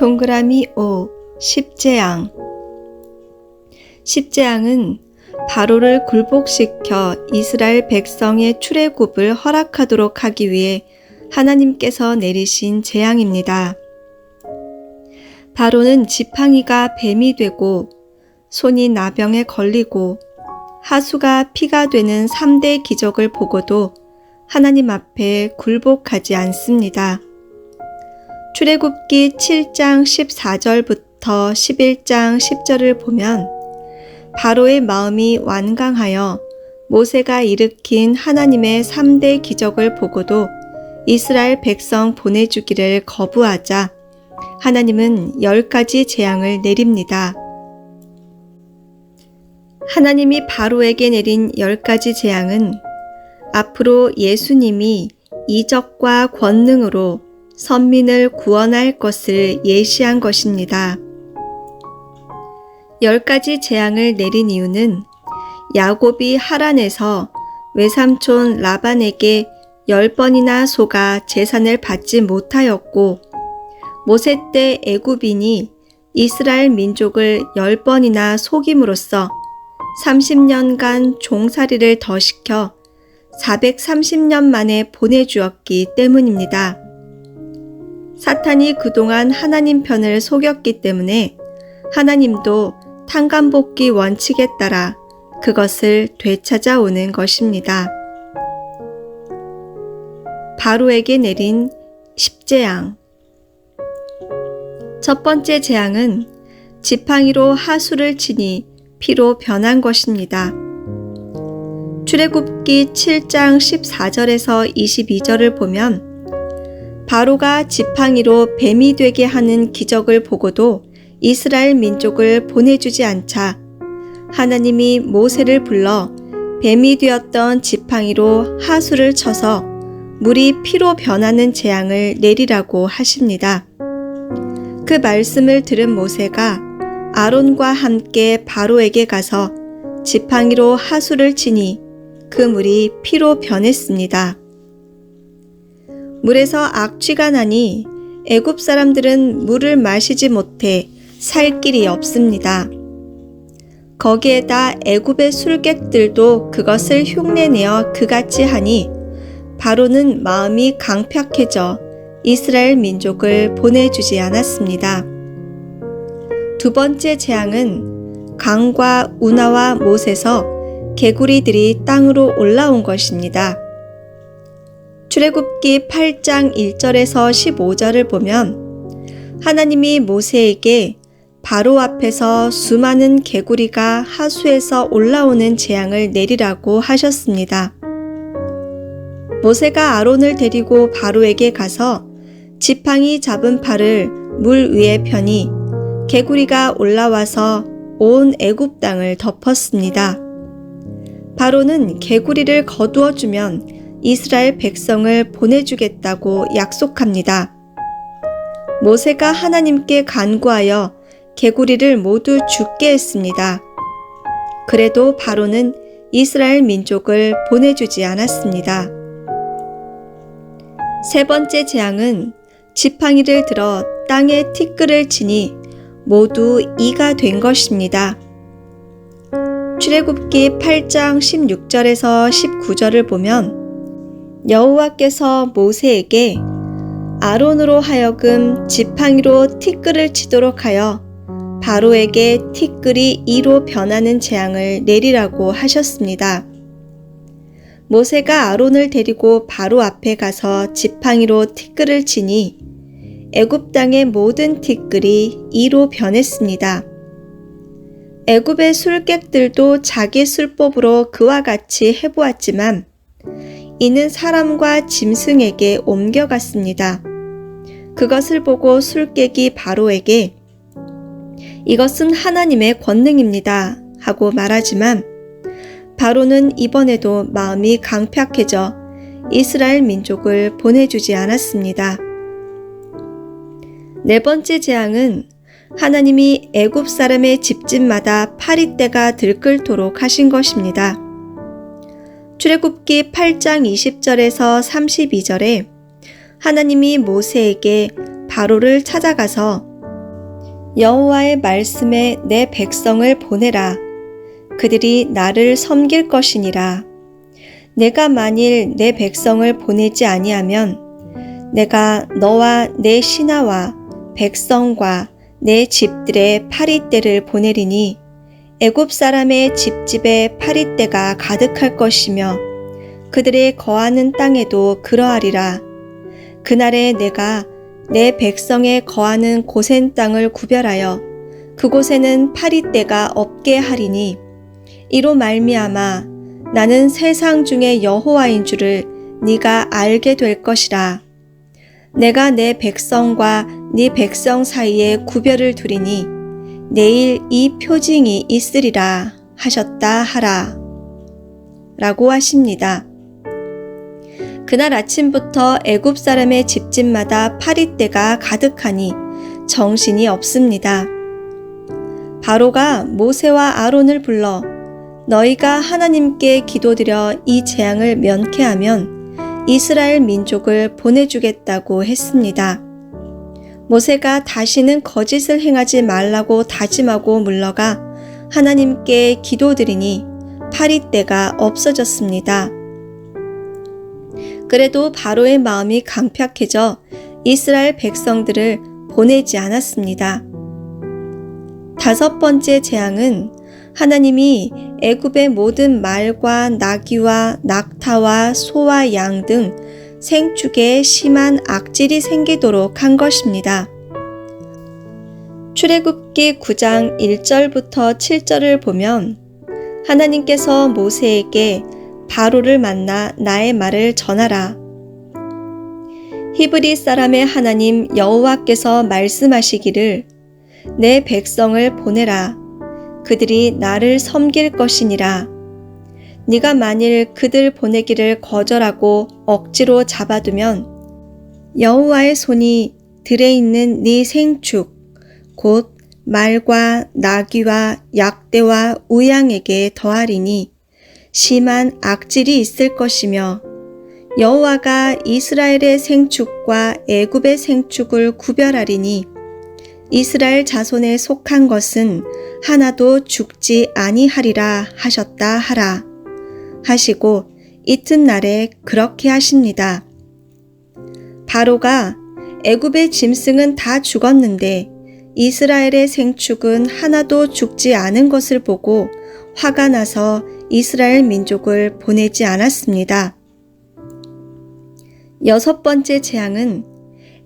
동그라미 5. 십재앙. 십재앙은 바로를 굴복시켜 이스라엘 백성의 출애굽을 허락하도록 하기 위해 하나님께서 내리신 재앙입니다. 바로는 지팡이가 뱀이 되고 손이 나병에 걸리고 하수가 피가 되는 3대 기적을 보고도 하나님 앞에 굴복하지 않습니다. 출애굽기 7장 14절부터 11장 10절을 보면 바로의 마음이 완강하여 모세가 일으킨 하나님의 3대 기적을 보고도 이스라엘 백성 보내주기를 거부하자 하나님은 10가지 재앙을 내립니다. 하나님이 바로에게 내린 10가지 재앙은 앞으로 예수님이 이적과 권능으로 선민을 구원할 것을 예시한 것입니다. 10가지 재앙을 내린 이유는 야곱이 하란에서 외삼촌 라반에게 10번이나 속아 재산을 받지 못하였고 모세 때 애굽인이 이스라엘 민족을 10번이나 속임으로써 30년간 종살이를 더 시켜 430년 만에 보내주었기 때문입니다. 사탄이 그동안 하나님 편을 속였기 때문에 하나님도 탕감복귀 원칙에 따라 그것을 되찾아오는 것입니다. 바로에게 내린 십재앙. 첫 번째 재앙은 지팡이로 하수를 치니 피로 변한 것입니다. 출애굽기 7장 14절에서 22절을 보면 바로가 지팡이로 뱀이 되게 하는 기적을 보고도 이스라엘 민족을 보내주지 않자 하나님이 모세를 불러 뱀이 되었던 지팡이로 하수를 쳐서 물이 피로 변하는 재앙을 내리라고 하십니다. 그 말씀을 들은 모세가 아론과 함께 바로에게 가서 지팡이로 하수를 치니 그 물이 피로 변했습니다. 물에서 악취가 나니 애굽 사람들은 물을 마시지 못해 살 길이 없습니다. 거기에다 애굽의 술객들도 그것을 흉내내어 그같이 하니 바로는 마음이 강팍해져 이스라엘 민족을 보내주지 않았습니다. 두 번째 재앙은 강과 운하와 못에서 개구리들이 땅으로 올라온 것입니다. 출애굽기 8장 1절에서 15절을 보면 하나님이 모세에게 바로 앞에서 수많은 개구리가 하수에서 올라오는 재앙을 내리라고 하셨습니다. 모세가 아론을 데리고 바로에게 가서 지팡이 잡은 팔을 물 위에 펴니 개구리가 올라와서 온 애굽 땅을 덮었습니다. 바로는 개구리를 거두어 주면 이스라엘 백성을 보내주겠다고 약속합니다. 모세가 하나님께 간구하여 개구리를 모두 죽게 했습니다. 그래도 바로는 이스라엘 민족을 보내주지 않았습니다. 세 번째 재앙은 지팡이를 들어 땅에 티끌을 치니 모두 이가 된 것입니다. 출애굽기 8장 16절에서 19절을 보면 여호와께서 모세에게 아론으로 하여금 지팡이로 티끌을 치도록 하여 바로에게 티끌이 이로 변하는 재앙을 내리라고 하셨습니다. 모세가 아론을 데리고 바로 앞에 가서 지팡이로 티끌을 치니 애굽 땅의 모든 티끌이 이로 변했습니다. 애굽의 술객들도 자기 술법으로 그와 같이 해보았지만 이는 사람과 짐승에게 옮겨갔습니다. 그것을 보고 술객이 바로에게 이것은 하나님의 권능입니다 하고 말하지만 바로는 이번에도 마음이 강팍해져 이스라엘 민족을 보내주지 않았습니다. 네 번째 재앙은 하나님이 애굽 사람의 집집마다 파리떼가 들끓도록 하신 것입니다. 출애굽기 8장 20절에서 32절에 하나님이 모세에게 바로를 찾아가서 여호와의 말씀에 내 백성을 보내라. 그들이 나를 섬길 것이니라. 내가 만일 내 백성을 보내지 아니하면 내가 너와 내 신하와 백성과 내 집들의 파리떼를 보내리니 애굽 사람의 집집에 파리떼가 가득할 것이며 그들의 거하는 땅에도 그러하리라. 그날에 내가 내 백성의 거하는 고센 땅을 구별하여 그곳에는 파리떼가 없게 하리니 이로 말미암아 나는 세상 중에 여호와인 줄을 네가 알게 될 것이라. 내가 내 백성과 네 백성 사이에 구별을 두리니 내일 이 표징이 있으리라 하셨다 하라. 라고 하십니다. 그날 아침부터 애굽 사람의 집집마다 파리떼가 가득하니 정신이 없습니다. 바로가 모세와 아론을 불러 너희가 하나님께 기도드려 이 재앙을 면케하면 이스라엘 민족을 보내주겠다고 했습니다. 모세가 다시는 거짓을 행하지 말라고 다짐하고 물러가 하나님께 기도드리니 파리떼가 없어졌습니다. 그래도 바로의 마음이 강팍해져 이스라엘 백성들을 보내지 않았습니다. 다섯 번째 재앙은 하나님이 애굽의 모든 말과 나귀와 낙타와 소와 양 등 생축에 심한 악질이 생기도록 한 것입니다. 출애굽기 9장 1절부터 7절을 보면 하나님께서 모세에게 바로를 만나 나의 말을 전하라. 히브리 사람의 하나님 여호와께서 말씀하시기를 내 백성을 보내라. 그들이 나를 섬길 것이니라. 네가 만일 그들 보내기를 거절하고 억지로 잡아두면 여호와의 손이 들에 있는 네 생축 곧 말과 나귀와 약대와 우양에게 더하리니 심한 악질이 있을 것이며 여호와가 이스라엘의 생축과 애굽의 생축을 구별하리니 이스라엘 자손에 속한 것은 하나도 죽지 아니하리라 하셨다 하라 하시고 이튿날에 그렇게 하십니다. 바로가 애굽의 짐승은 다 죽었는데 이스라엘의 생축은 하나도 죽지 않은 것을 보고 화가 나서 이스라엘 민족을 보내지 않았습니다. 여섯 번째 재앙은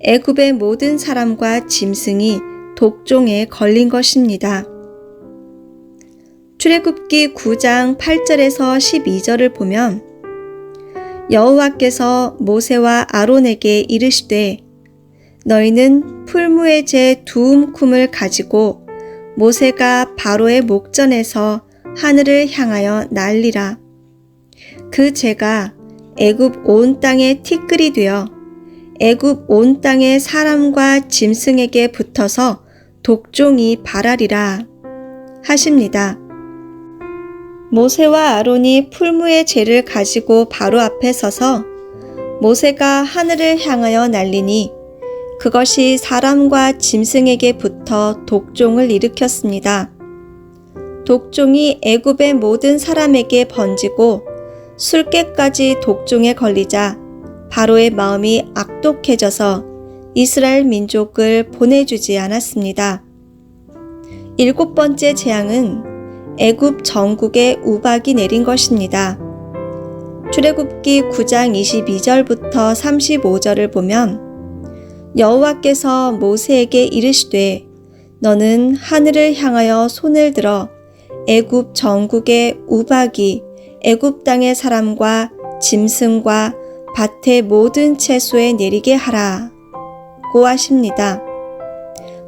애굽의 모든 사람과 짐승이 독종에 걸린 것입니다. 출애굽기 9장 8절에서 12절을 보면 여호와께서 모세와 아론에게 이르시되 너희는 풀무의 재 두 움큼을 가지고 모세가 바로의 목전에서 하늘을 향하여 날리라. 그 재가 애굽 온 땅에 티끌이 되어 애굽 온 땅의 사람과 짐승에게 붙어서 독종이 발하리라 하십니다. 모세와 아론이 풀무의 재를 가지고 바로 앞에 서서 모세가 하늘을 향하여 날리니 그것이 사람과 짐승에게 붙어 독종을 일으켰습니다. 독종이 애굽의 모든 사람에게 번지고 술깨까지 독종에 걸리자 바로의 마음이 악독해져서 이스라엘 민족을 보내주지 않았습니다. 일곱 번째 재앙은 애굽 전국에 우박이 내린 것입니다. 출애굽기 9장 22절부터 35절을 보면 여호와께서 모세에게 이르시되 너는 하늘을 향하여 손을 들어 애굽 전국에 우박이 애굽 땅의 사람과 짐승과 밭의 모든 채소에 내리게 하라 고 하십니다.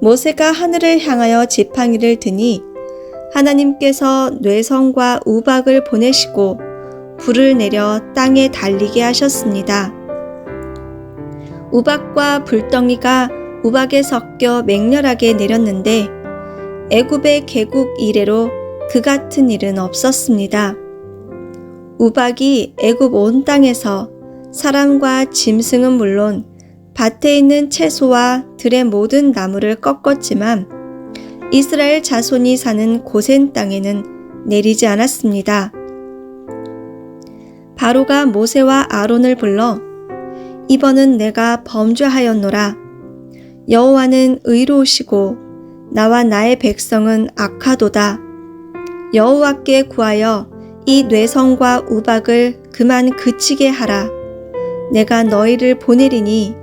모세가 하늘을 향하여 지팡이를 드니 하나님께서 뇌성과 우박을 보내시고 불을 내려 땅에 달리게 하셨습니다. 우박과 불덩이가 우박에 섞여 맹렬하게 내렸는데 애굽의 개국 이래로 그 같은 일은 없었습니다. 우박이 애굽 온 땅에서 사람과 짐승은 물론 밭에 있는 채소와 들의 모든 나무를 꺾었지만 이스라엘 자손이 사는 고센 땅에는 내리지 않았습니다. 바로가 모세와 아론을 불러 이번은 내가 범죄하였노라. 여호와는 의로우시고 나와 나의 백성은 악하도다. 여호와께 구하여 이 뇌성과 우박을 그만 그치게 하라. 내가 너희를 보내리니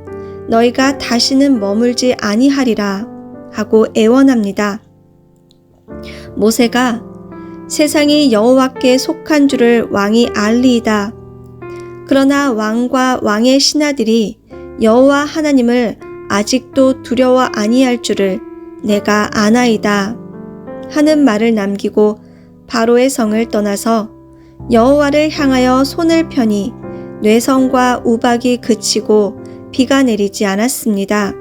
너희가 다시는 머물지 아니하리라 하고 애원합니다. 모세가 세상이 여호와께 속한 줄을 왕이 알리이다. 그러나 왕과 왕의 신하들이 여호와 하나님을 아직도 두려워 아니할 줄을 내가 아나이다 하는 말을 남기고 바로의 성을 떠나서 여호와를 향하여 손을 펴니 뇌성과 우박이 그치고 비가 내리지 않았습니다.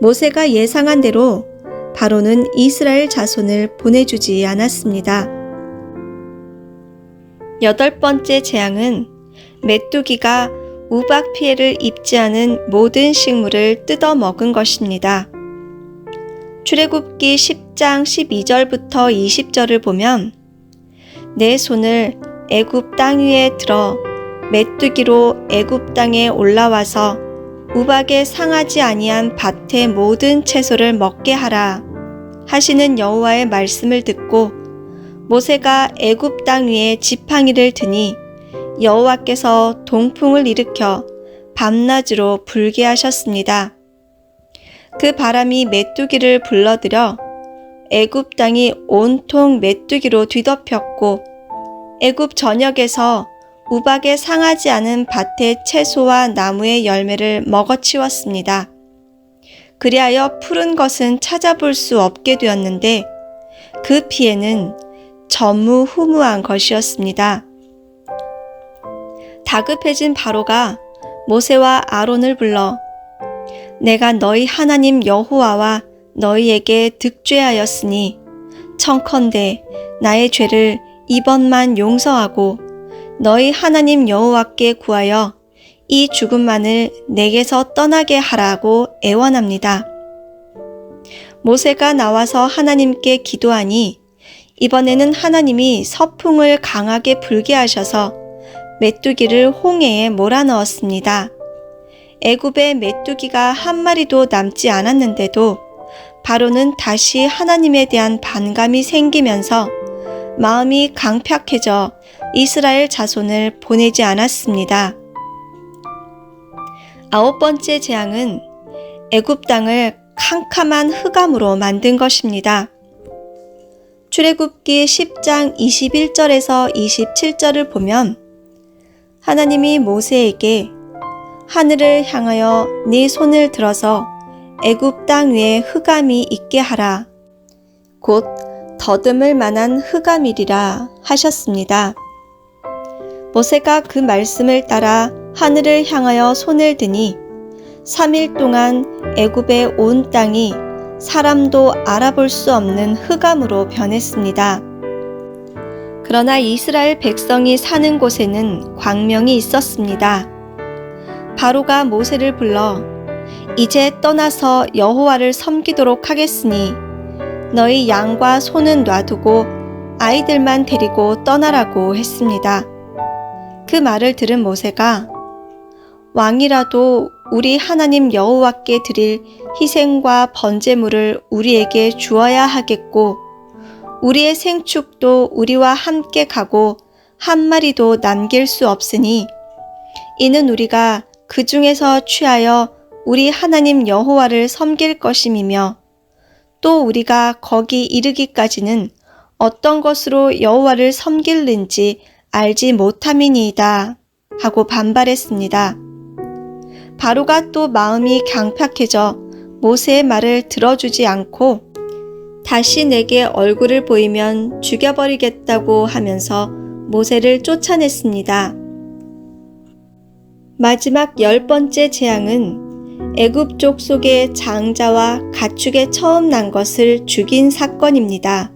모세가 예상한 대로 바로는 이스라엘 자손을 보내주지 않았습니다. 8번째 재앙은 메뚜기가 우박 피해를 입지 않은 모든 식물을 뜯어 먹은 것입니다. 출애굽기 10장 12절부터 20절을 보면 내 손을 애굽 땅 위에 들어 메뚜기로 애굽 땅에 올라와서 우박에 상하지 아니한 밭의 모든 채소를 먹게 하라 하시는 여호와의 말씀을 듣고 모세가 애굽 땅 위에 지팡이를 드니 여호와께서 동풍을 일으켜 밤낮으로 불게 하셨습니다. 그 바람이 메뚜기를 불러들여 애굽 땅이 온통 메뚜기로 뒤덮였고 애굽 전역에서 우박에 상하지 않은 밭의 채소와 나무의 열매를 먹어치웠습니다. 그리하여 푸른 것은 찾아볼 수 없게 되었는데 그 피해는 전무후무한 것이었습니다. 다급해진 바로가 모세와 아론을 불러 내가 너희 하나님 여호와와 너희에게 득죄하였으니 청컨대 나의 죄를 이번만 용서하고 너희 하나님 여호와께 구하여 이 죽음만을 내게서 떠나게 하라고 애원합니다. 모세가 나와서 하나님께 기도하니 이번에는 하나님이 서풍을 강하게 불게 하셔서 메뚜기를 홍해에 몰아넣었습니다. 애굽에 메뚜기가 한 마리도 남지 않았는데도 바로는 다시 하나님에 대한 반감이 생기면서 마음이 강팍해져 이스라엘 자손을 보내지 않았습니다. 9번째 재앙은 애굽 땅을 캄캄한 흑암으로 만든 것입니다. 출애굽기 10장 21절에서 27절을 보면 하나님이 모세에게 하늘을 향하여 네 손을 들어서 애굽 땅 위에 흑암이 있게 하라. 곧 더듬을 만한 흑암이리라 하셨습니다. 모세가 그 말씀을 따라 하늘을 향하여 손을 드니 3일 동안 애굽의 온 땅이 사람도 알아볼 수 없는 흑암으로 변했습니다. 그러나 이스라엘 백성이 사는 곳에는 광명이 있었습니다. 바로가 모세를 불러 이제 떠나서 여호와를 섬기도록 하겠으니 너희 양과 소는 놔두고 아이들만 데리고 떠나라고 했습니다. 그 말을 들은 모세가 왕이라도 우리 하나님 여호와께 드릴 희생과 번제물을 우리에게 주어야 하겠고 우리의 생축도 우리와 함께 가고 한 마리도 남길 수 없으니 이는 우리가 그 중에서 취하여 우리 하나님 여호와를 섬길 것임이며 또 우리가 거기 이르기까지는 어떤 것으로 여호와를 섬길는지 알지 못함이니이다 하고 반발했습니다. 바로가 또 마음이 강팍해져 모세의 말을 들어주지 않고 다시 내게 얼굴을 보이면 죽여버리겠다고 하면서 모세를 쫓아냈습니다. 마지막 10번째 재앙은 애굽 족속의 장자와 가축에 처음 난 것을 죽인 사건입니다.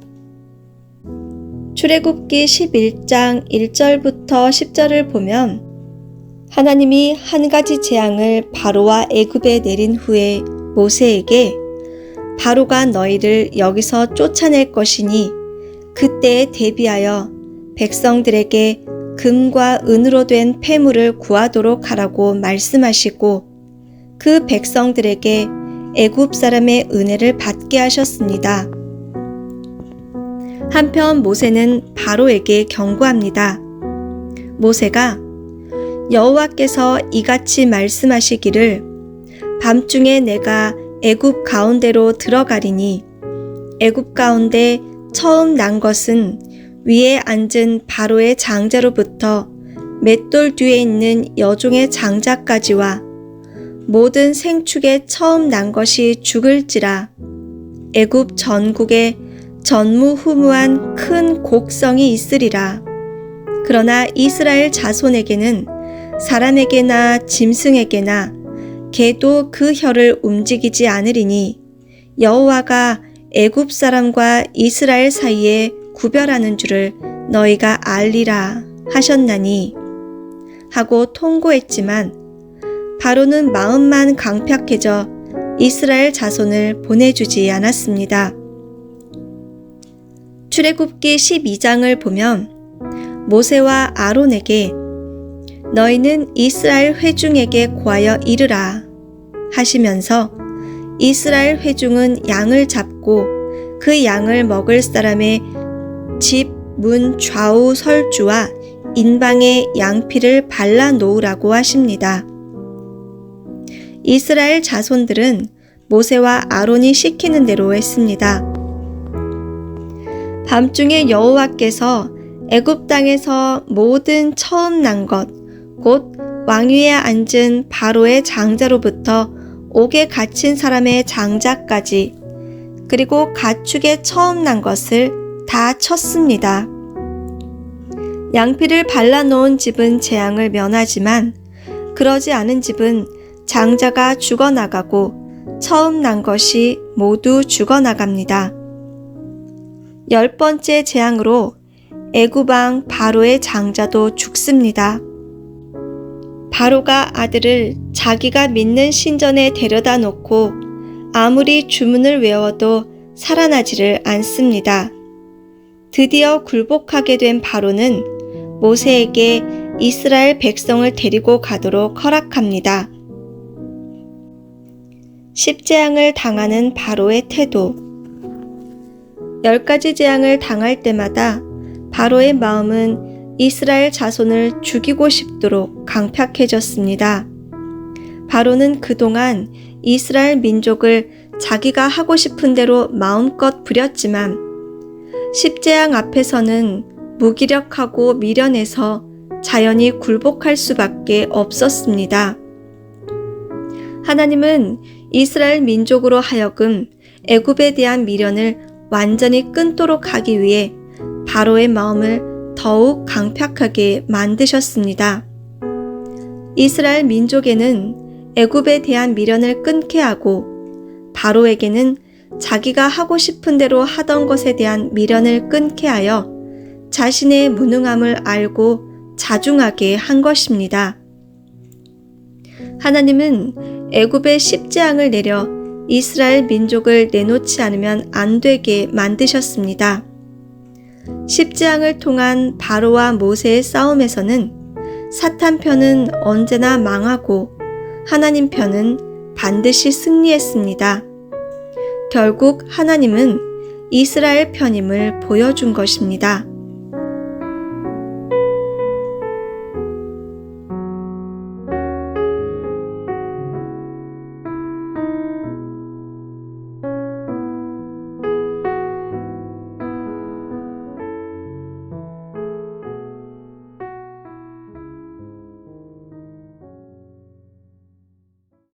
출애굽기 11장 1절부터 10절을 보면 하나님이 한 가지 재앙을 바로와 애굽에 내린 후에 모세에게 바로가 너희를 여기서 쫓아낼 것이니 그때에 대비하여 백성들에게 금과 은으로 된 폐물을 구하도록 하라고 말씀하시고 그 백성들에게 애굽 사람의 은혜를 받게 하셨습니다. 한편 모세는 바로에게 경고합니다. 모세가 여호와께서 이같이 말씀하시기를 밤중에 내가 애굽 가운데로 들어가리니 애굽 가운데 처음 난 것은 위에 앉은 바로의 장자로부터 맷돌 뒤에 있는 여종의 장자까지와 모든 생축에 처음 난 것이 죽을지라. 애굽 전국에 전무후무한 큰 곡성이 있으리라. 그러나 이스라엘 자손에게는 사람에게나 짐승에게나 개도 그 혀를 움직이지 않으리니 여호와가 애굽 사람과 이스라엘 사이에 구별하는 줄을 너희가 알리라 하셨나니 하고 통고했지만 바로는 마음만 강팍해져 이스라엘 자손을 보내주지 않았습니다. 출애굽기 12장을 보면 모세와 아론에게 너희는 이스라엘 회중에게 고하여 이르라 하시면서 이스라엘 회중은 양을 잡고 그 양을 먹을 사람의 집 문 좌우 설주와 인방에 양피를 발라 놓으라고 하십니다. 이스라엘 자손들은 모세와 아론이 시키는 대로 했습니다. 밤중에 여호와께서 애굽 땅에서 모든 처음 난 것, 곧 왕위에 앉은 바로의 장자로부터 옥에 갇힌 사람의 장자까지, 그리고 가축에 처음 난 것을 다 쳤습니다. 양피를 발라놓은 집은 재앙을 면하지만 그러지 않은 집은 장자가 죽어나가고 처음 난 것이 모두 죽어나갑니다. 10번째 재앙으로 애굽 왕 바로의 장자도 죽습니다. 바로가 아들을 자기가 믿는 신전에 데려다 놓고 아무리 주문을 외워도 살아나지를 않습니다. 드디어 굴복하게 된 바로는 모세에게 이스라엘 백성을 데리고 가도록 허락합니다. 10재앙을 당하는 바로의 태도. 10가지 재앙을 당할 때마다 바로의 마음은 이스라엘 자손을 죽이고 싶도록 강팍해졌습니다. 바로는 그동안 이스라엘 민족을 자기가 하고 싶은 대로 마음껏 부렸지만 10재앙 앞에서는 무기력하고 미련해서 자연히 굴복할 수밖에 없었습니다. 하나님은 이스라엘 민족으로 하여금 애굽에 대한 미련을 완전히 끊도록 하기 위해 바로의 마음을 더욱 강팍하게 만드셨습니다. 이스라엘 민족에는 애굽에 대한 미련을 끊게 하고 바로에게는 자기가 하고 싶은 대로 하던 것에 대한 미련을 끊게 하여 자신의 무능함을 알고 자중하게 한 것입니다. 하나님은 애굽에 10재앙을 내려 이스라엘 민족을 내놓지 않으면 안 되게 만드셨습니다. 10재앙을 통한 바로와 모세의 싸움에서는 사탄 편은 언제나 망하고 하나님 편은 반드시 승리했습니다. 결국 하나님은 이스라엘 편임을 보여준 것입니다.